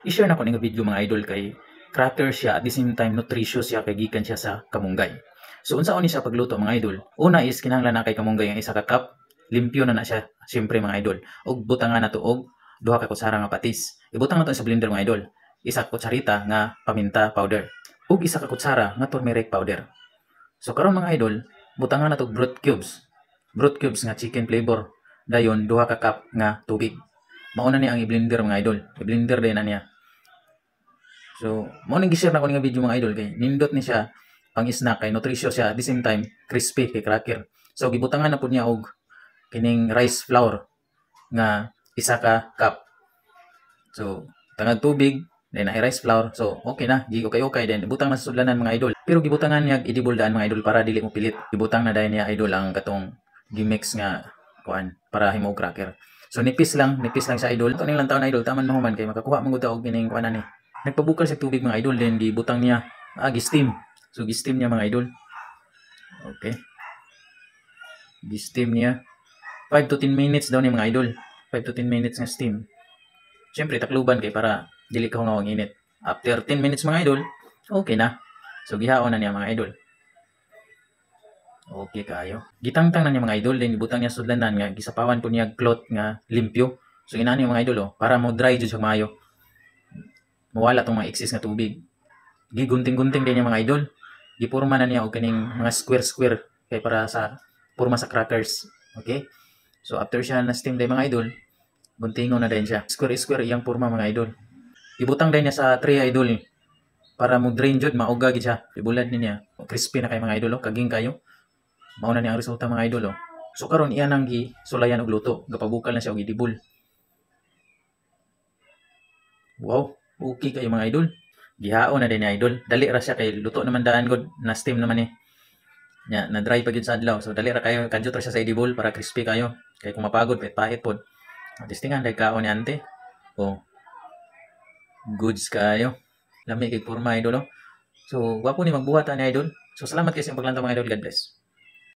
I-share na ko nga video mga idol kay cracker siya at the same time nutritious siya kay gikan siya sa kamunggay. So unsaon ni siya pagluto mga idol? Una is kinahanglan na kay kamunggay ang isa ka cup, limpyo na siya siyempre mga idol. Og butangan na to og duha ka kutsara nga patis. Ibutang na to sa blender mga idol. Isa ka kutsarita nga paminta powder ug isa ka kutsara nga turmeric powder. So karon mga idol, butangan na to broth cubes. Broth cubes nga chicken flavor. Dayon duha ka cup nga tubig. Mauna ni ang i-blender mga idol. I-blender din na niya. So, mo nang gi-share na ko nga video mga idol kay nindot ni siya pang snack kay nutritious siya at the same time crispy kay cracker. So gibutangan na pud niya og kining rice flour nga isa ka cup. So tangad tubig then na rice flour. So okay na, di okay then ibutang na sa sudlanan mga idol. Pero gibutangan niya idibol daan mga idol para dili mo pilit. Ibutang na dai niya idol ang katong gimix nga kuan para himo og cracker. So nipis lang sa idol. Kaning lang taon idol taman mahuman kay makakuha man gud og kining kuan ani. Nagpabukal sa tubig mga idol, then gibutang niya, gi-steam. So gi-steam niya mga idol. Okay. Gi-steam niya. 5 to 10 minutes daw ni mga idol. 5 to 10 minutes nga steam. Siyempre takluban kay para dili ka hungaw ang init. After 10 minutes mga idol, okay na. So gihaon na niya mga idol. Okay kayo. Gitangtang na niya mga idol, then gibutang niya sudlanan nga gisapawan po niya cloth nga limpyo. So inani mga idol para mo dry jud sa maayo. Mawala tong mga excess nga tubig. Gigunting-gunting din yung mga idol. Gipurma na niya og kaning mga square kay para sa purma sa crackers. Okay? So after siya na steam day mga idol, guntingon na din siya. Square iyang purma mga idol. Ibutang din niya sa tray idol para mo drain jud mauga gid siya. Ibulad niya. Crispy na kay mga idol kaging kayo. Mao na niya ang resulta mga idol So karon iya nang gisulayan og luto. Gapabukal na siya og idibol. Wow. Okay kayo mga idol. Gihaon na din ni idol. Dali ra siya kay luto naman daan god na steam naman eh. Na dry pa gyud sa adlaw. So dali ra kayo kadjut ra siya sa edible para crispy kayo. Kay kung mapagod pahit pod. Testingan kay kaon ni ante. Goods kayo. Lami kay porma idol So wapo ni magbuhat ni idol. So salamat kayo sa paglantaw mga idol. God bless.